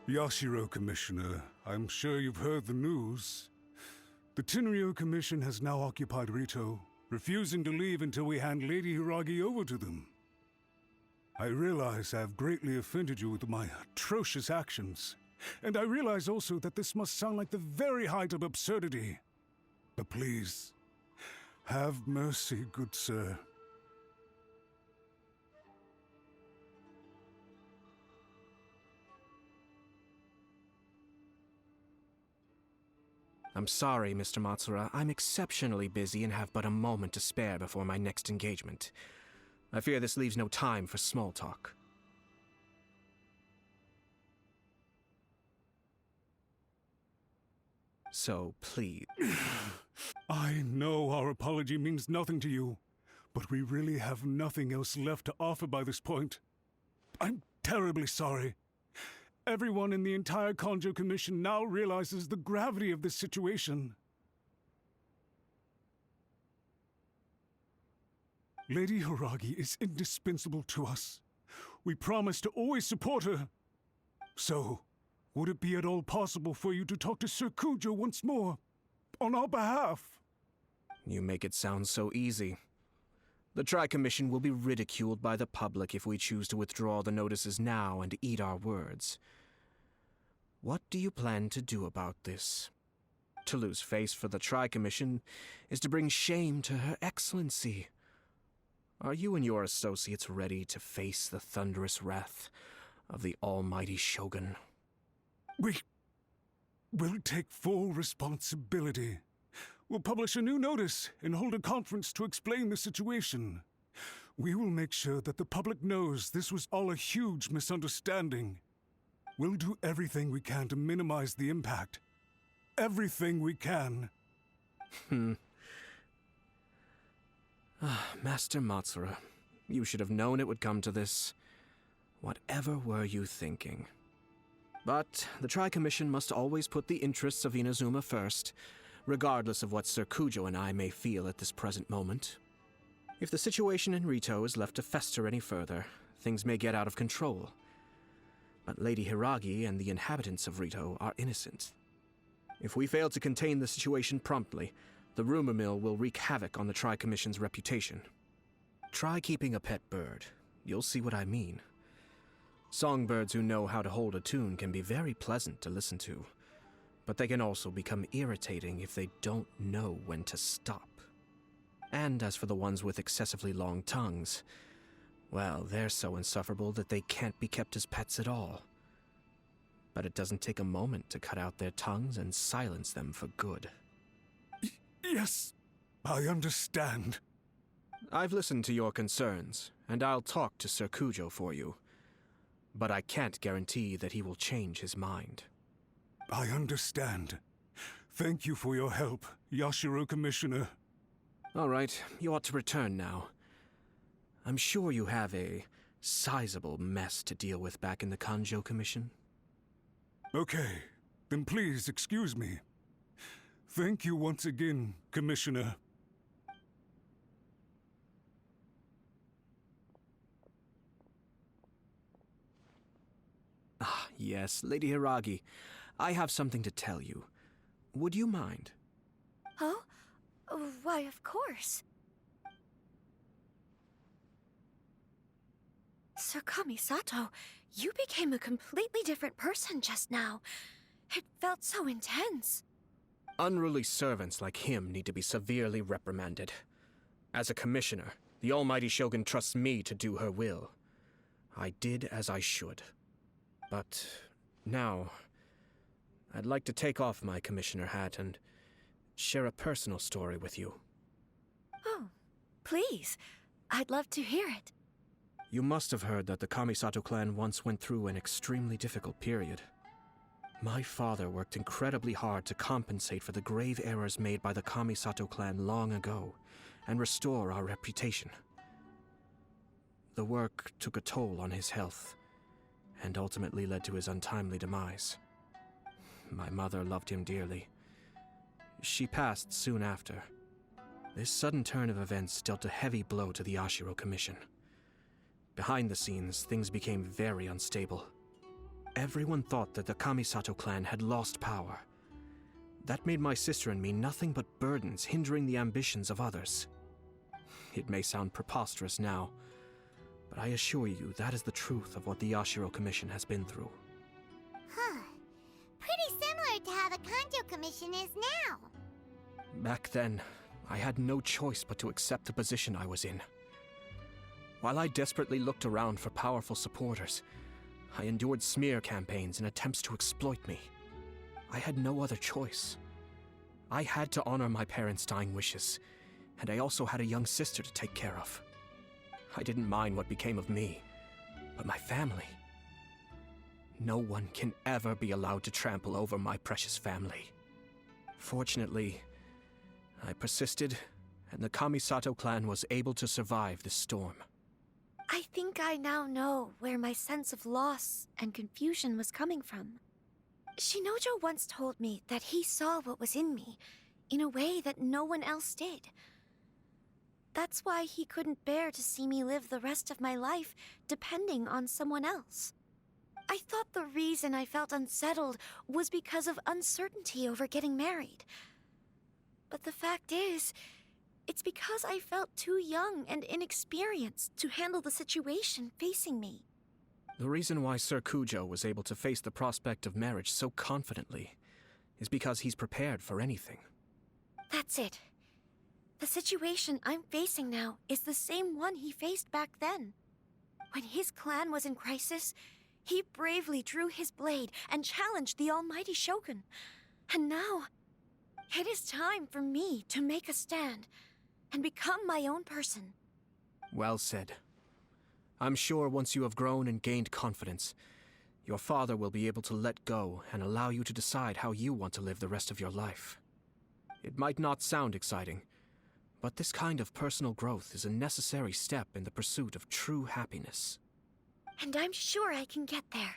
Yashiro, Commissioner, I'm sure you've heard the news. The Tenryo Commission has now occupied Rito, refusing to leave until we hand Lady Hiragi over to them. I realize I have greatly offended you with my atrocious actions, and I realize also that this must sound like the very height of absurdity. But please, have mercy, good sir. I'm sorry, Mr. Matsura. I'm exceptionally busy and have but a moment to spare before my next engagement. I fear this leaves no time for small talk. So, please. I know our apology means nothing to you, but we really have nothing else left to offer by this point. I'm terribly sorry. Everyone in the entire Kanjo Commission now realizes the gravity of this situation. Lady Hiragi is indispensable to us. We promise to always support her. So, would it be at all possible for you to talk to Sir Kujo once more, on our behalf? You make it sound so easy. The Tri-Commission will be ridiculed by the public if we choose to withdraw the notices now and eat our words. What do you plan to do about this? To lose face for the Tri-Commission is to bring shame to Her Excellency. Are you and your associates ready to face the thunderous wrath of the almighty Shogun? We'll take full responsibility. We'll publish a new notice and hold a conference to explain the situation. We will make sure that the public knows this was all a huge misunderstanding. We'll do everything we can to minimize the impact. Everything we can. Master Matsura, you should have known it would come to this. Whatever were you thinking? But the Tri-Commission must always put the interests of Inazuma first, regardless of what Sir Kujo and I may feel at this present moment. If the situation in Rito is left to fester any further, things may get out of control. But Lady Hiragi and the inhabitants of Rito are innocent. If we fail to contain the situation promptly, the rumor mill will wreak havoc on the Tri-Commission's reputation. Try keeping a pet bird. You'll see what I mean. Songbirds who know how to hold a tune can be very pleasant to listen to, but they can also become irritating if they don't know when to stop. And as for the ones with excessively long tongues, well, they're so insufferable that they can't be kept as pets at all. But it doesn't take a moment to cut out their tongues and silence them for good. Yes, I understand. I've listened to your concerns, and I'll talk to Sir Kujo for you. But I can't guarantee that he will change his mind. I understand. Thank you for your help, Yashiro Commissioner. All right, you ought to return now. I'm sure you have a sizable mess to deal with back in the Kanjo Commission. Okay, then please excuse me. Thank you once again, Commissioner. Ah, yes, Lady Hiragi. I have something to tell you. Would you mind? Oh? Why, of course. Sir Kamisato, you became a completely different person just now. It felt so intense. Unruly servants like him need to be severely reprimanded. As a commissioner, the almighty Shogun trusts me to do her will. I did as I should. But now, I'd like to take off my commissioner hat and share a personal story with you. Oh, please. I'd love to hear it. You must have heard that the Kamisato clan once went through an extremely difficult period. My father worked incredibly hard to compensate for the grave errors made by the Kamisato clan long ago and restore our reputation. The work took a toll on his health and ultimately led to his untimely demise. My mother loved him dearly. She passed soon after. This sudden turn of events dealt a heavy blow to the Yashiro Commission. Behind the scenes, things became very unstable. Everyone thought that the Kamisato clan had lost power. That made my sister and me nothing but burdens hindering the ambitions of others. It may sound preposterous now, but I assure you that is the truth of what the Yashiro Commission has been through. Huh. Pretty similar to how the Kanjo Commission is now. Back then, I had no choice but to accept the position I was in. While I desperately looked around for powerful supporters, I endured smear campaigns and attempts to exploit me. I had no other choice. I had to honor my parents' dying wishes, and I also had a young sister to take care of. I didn't mind what became of me, but my family. No one can ever be allowed to trample over my precious family. Fortunately, I persisted, and the Kamisato clan was able to survive this storm. I think I now know where my sense of loss and confusion was coming from. Shinojo once told me that he saw what was in me in a way that no one else did. That's why he couldn't bear to see me live the rest of my life depending on someone else. I thought the reason I felt unsettled was because of uncertainty over getting married. But the fact is, it's because I felt too young and inexperienced to handle the situation facing me. The reason why Sir Kujo was able to face the prospect of marriage so confidently is because he's prepared for anything. That's it. The situation I'm facing now is the same one he faced back then. When his clan was in crisis, he bravely drew his blade and challenged the almighty Shogun. And now, it is time for me to make a stand and become my own person. Well said. I'm sure once you have grown and gained confidence, your father will be able to let go and allow you to decide how you want to live the rest of your life. It might not sound exciting, but this kind of personal growth is a necessary step in the pursuit of true happiness. And I'm sure I can get there.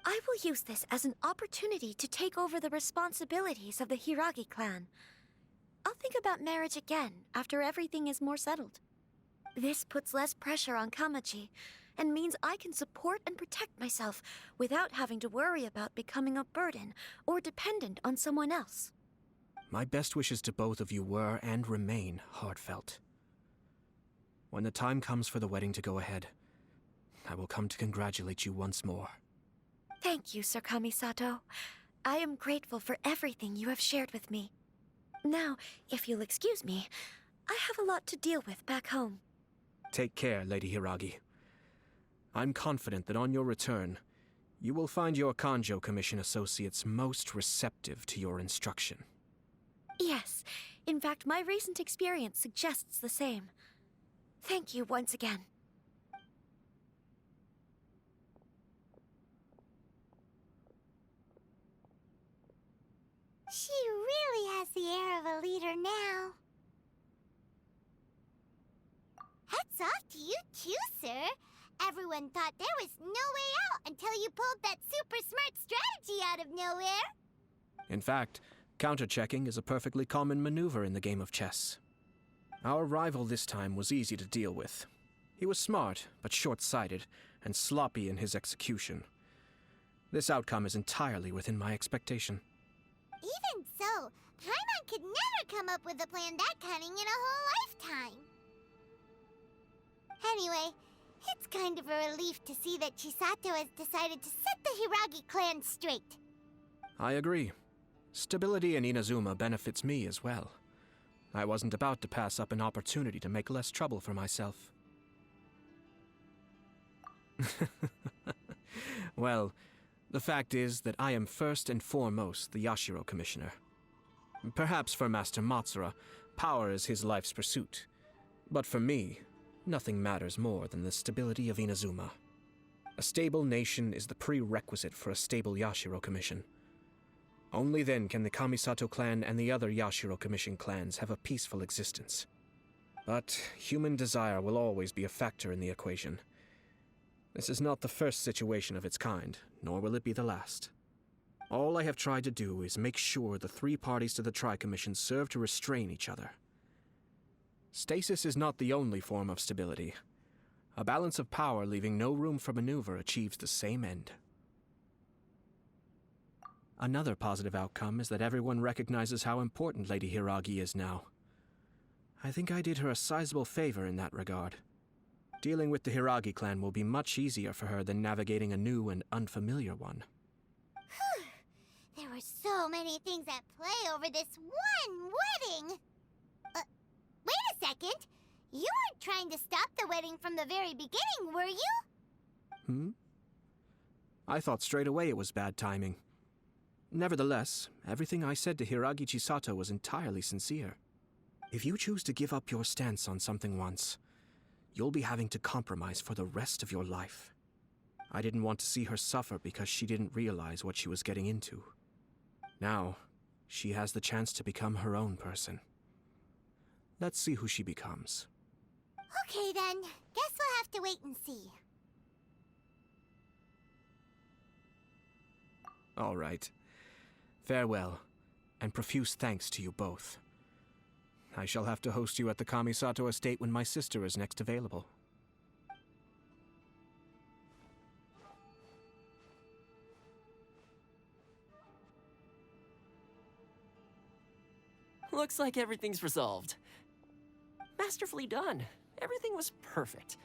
I will use this as an opportunity to take over the responsibilities of the Hiragi clan. I'll think about marriage again after everything is more settled. This puts less pressure on Kamaji, and means I can support and protect myself without having to worry about becoming a burden or dependent on someone else. My best wishes to both of you were and remain heartfelt. When the time comes for the wedding to go ahead, I will come to congratulate you once more. Thank you, Sir Kamisato. I am grateful for everything you have shared with me. Now, if you'll excuse me, I have a lot to deal with back home. Take care, Lady Hiragi. I'm confident that on your return, you will find your Kanjo Commission associates most receptive to your instruction. Yes, in fact, my recent experience suggests the same. Thank you once again. She really has the air of a leader now. Hats off to you too, sir. Everyone thought there was no way out until you pulled that super smart strategy out of nowhere. In fact, counter-checking is a perfectly common maneuver in the game of chess. Our rival this time was easy to deal with. He was smart, but short-sighted, and sloppy in his execution. This outcome is entirely within my expectation. Even so, Paimon could never come up with a plan that cunning in a whole lifetime. Anyway, it's kind of a relief to see that Chisato has decided to set the Hiragi clan straight. I agree. Stability in Inazuma benefits me as well. I wasn't about to pass up an opportunity to make less trouble for myself. Well, the fact is that I am first and foremost the Yashiro Commissioner. Perhaps for Master Matsura, power is his life's pursuit. But for me, nothing matters more than the stability of Inazuma. A stable nation is the prerequisite for a stable Yashiro Commission. Only then can the Kamisato clan and the other Yashiro Commission clans have a peaceful existence. But human desire will always be a factor in the equation. This is not the first situation of its kind, nor will it be the last. All I have tried to do is make sure the three parties to the Tri-Commission serve to restrain each other. Stasis is not the only form of stability. A balance of power leaving no room for maneuver achieves the same end. Another positive outcome is that everyone recognizes how important Lady Hiragi is now. I think I did her a sizable favor in that regard. Dealing with the Hiragi clan will be much easier for her than navigating a new and unfamiliar one. There were so many things at play over this one wedding! Wait a second! You weren't trying to stop the wedding from the very beginning, were you? I thought straight away it was bad timing. Nevertheless, everything I said to Hiragi Chisato was entirely sincere. If you choose to give up your stance on something once, you'll be having to compromise for the rest of your life. I didn't want to see her suffer because she didn't realize what she was getting into. Now, she has the chance to become her own person. Let's see who she becomes. Okay then, guess we'll have to wait and see. All right. Farewell, and profuse thanks to you both. I shall have to host you at the Kamisato estate when my sister is next available. Looks like everything's resolved. Masterfully done. Everything was perfect.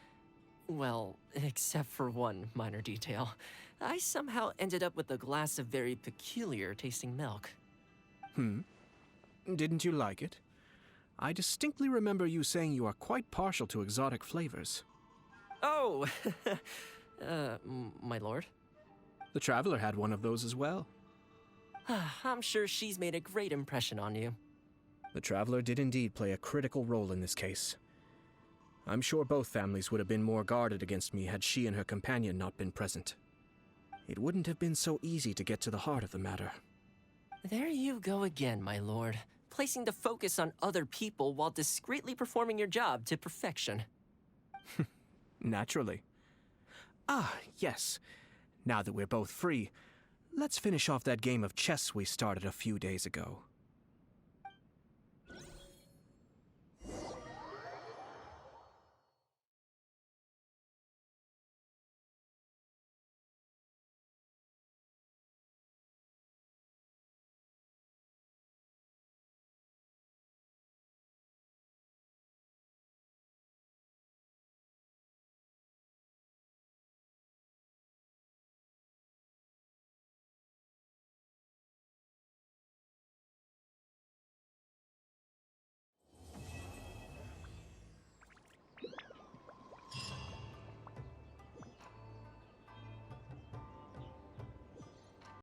Well, except for one minor detail. I somehow ended up with a glass of very peculiar tasting milk. Didn't you like it? I distinctly remember you saying you are quite partial to exotic flavors. Oh, my lord. The Traveler had one of those as well. I'm sure she's made a great impression on you. The Traveler did indeed play a critical role in this case. I'm sure both families would have been more guarded against me had she and her companion not been present. It wouldn't have been so easy to get to the heart of the matter. There you go again, my lord. Placing the focus on other people while discreetly performing your job to perfection. Naturally. Ah, yes. Now that we're both free, let's finish off that game of chess we started a few days ago.